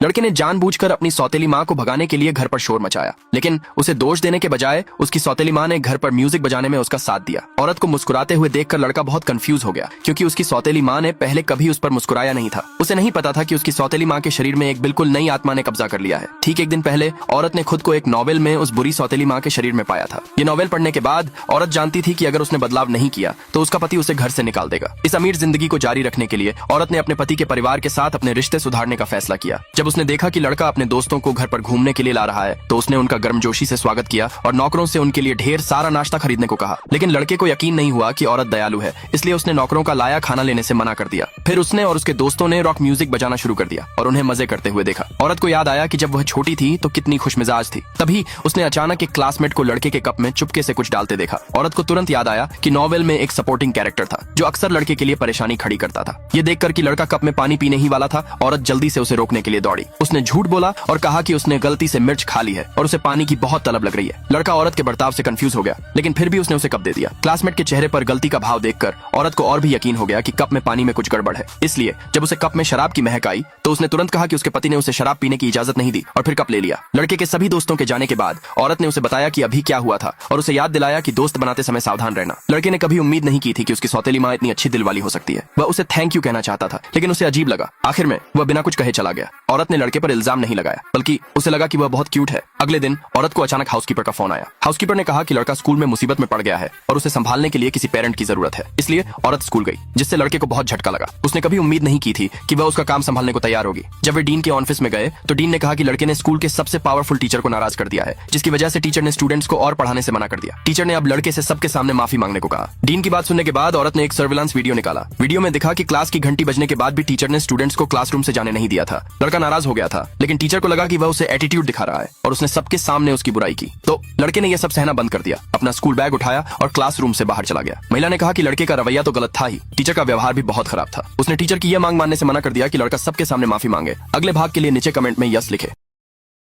लड़के ने जानबूझकर अपनी सौतेली माँ को भगाने के लिए घर पर शोर मचाया, लेकिन उसे दोष देने के बजाय उसकी सौतेली माँ ने घर पर म्यूजिक बजाने में उसका साथ दिया। औरत को मुस्कुराते हुए देखकर लड़का बहुत कंफ्यूज हो गया, क्योंकि उसकी सौतेली माँ ने पहले कभी उस पर मुस्कुराया नहीं था। उसे नहीं पता था कि उसकी सौतेली माँ के शरीर में एक बिल्कुल नई आत्मा ने कब्जा कर लिया है। ठीक एक दिन पहले औरत ने खुद को एक नॉवेल में उस बुरी सौतेली माँ के शरीर में पाया था। ये नॉवेल पढ़ने के बाद औरत जानती थी कि अगर उसने बदलाव नहीं किया तो उसका पति उसे घर से निकाल देगा। इस अमीर जिंदगी को जारी रखने के लिए औरत ने अपने पति के परिवार के साथ अपने रिश्ते सुधारने का फैसला किया। जब उसने देखा कि लड़का अपने दोस्तों को घर पर घूमने के लिए ला रहा है तो उसने उनका गर्मजोशी से स्वागत किया और नौकरों से उनके लिए ढेर सारा नाश्ता खरीदने को कहा। लेकिन लड़के को यकीन नहीं हुआ कि औरत दयालु है, इसलिए उसने नौकरों का लाया खाना लेने से मना कर दिया। फिर उसने और उसके दोस्तों ने रॉक म्यूजिक बजाना शुरू कर दिया और उन्हें मजे करते हुए देखा। औरत को याद आया कि जब वह छोटी थी तो कितनी खुशमिजाज थी। तभी उसने अचानक एक क्लासमेट को लड़के के कप में चुपके से कुछ डालते देखा। औरत को तुरंत याद आया कि नॉवेल में एक सपोर्टिंग कैरेक्टर था जो अक्सर लड़के के लिए परेशानी खड़ी करता था। ये देखकर कि लड़का कप में पानी पीने ही वाला था, औरत जल्दी से उसे रोकने के लिए दौड़ी। उसने झूठ बोला और कहा कि उसने गलती से मिर्च खा ली है और उसे पानी की बहुत तलब लग रही है। लड़का औरत के बर्ताव से कंफ्यूज हो गया, लेकिन फिर भी उसने उसे कप दे दिया। क्लासमेट के चेहरे पर गलती का भाव देखकर औरत को और भी यकीन हो गया कि कप में पानी में कुछ गड़बड़ है। इसलिए जब उसे कप में शराब की महक आई तो उसने तुरंत कहा कि उसके पति ने उसे शराब पीने की इजाजत नहीं दी और फिर कप ले लिया। लड़के के सभी दोस्तों के जाने के बाद औरत ने उसे बताया कि अभी क्या हुआ था और उसे याद दिलाया कि दोस्त बनाते समय सावधान रहना। लड़के ने कभी उम्मीद नहीं की थी कि उसकी सौतेली माँ इतनी अच्छी दिल वाली हो सकती है। वह उसे थैंक यू कहना चाहता था, लेकिन उसे अजीब लगा। आखिर में वह बिना कुछ कहे चला गया। औरत ने लड़के पर इल्जाम नहीं लगाया, बल्कि उसे लगा कि वह बहुत क्यूट है। अगले दिन औरत को अचानक हाउसकीपर का फोन आया। हाउसकीपर ने कहा कि लड़का स्कूल में मुसीबत में पड़ गया है और उसे संभालने के लिए किसी पेरेंट की जरूरत है। इसलिए औरत स्कूल गई, जिससे लड़के को बहुत झटका लगा। उसने कभी उम्मीद नहीं की थी कि वह उसका काम संभालने को तैयार होगी। जब वे डीन के ऑफिस में गए तो डीन ने कहा कि लड़के ने स्कूल के सबसे पावरफुल टीचर को नाराज कर दिया है, जिसकी वजह से टीचर ने स्टूडेंट्स को और पढ़ाने से मना कर दिया। टीचर ने अब लड़के से सबके सामने माफी मांगने को कहा। डीन की बात सुनने के बाद औरत ने एक सर्विलांस वीडियो निकाला। वीडियो में दिखा कि क्लास की घंटी बजने के बाद भी टीचर ने स्टूडेंट्स को क्लासरूम से जाने नहीं दिया था। लड़का नाराज हो गया था, लेकिन टीचर को लगा कि वह उसे एटीट्यूड दिखा रहा है और उसने सबके सामने उसकी बुराई की। तो लड़के ने यह सब सहना बंद कर दिया, अपना स्कूल बैग उठाया और क्लासरूम से बाहर चला गया। महिला ने कहा कि लड़के का रवैया तो गलत था ही, टीचर का व्यवहार भी बहुत खराब था। उसने टीचर की यह मांग मानने से मना कर दिया कि लड़का सबके सामने माफी मांगे। अगले भाग के लिए नीचे कमेंट में यस लिखे।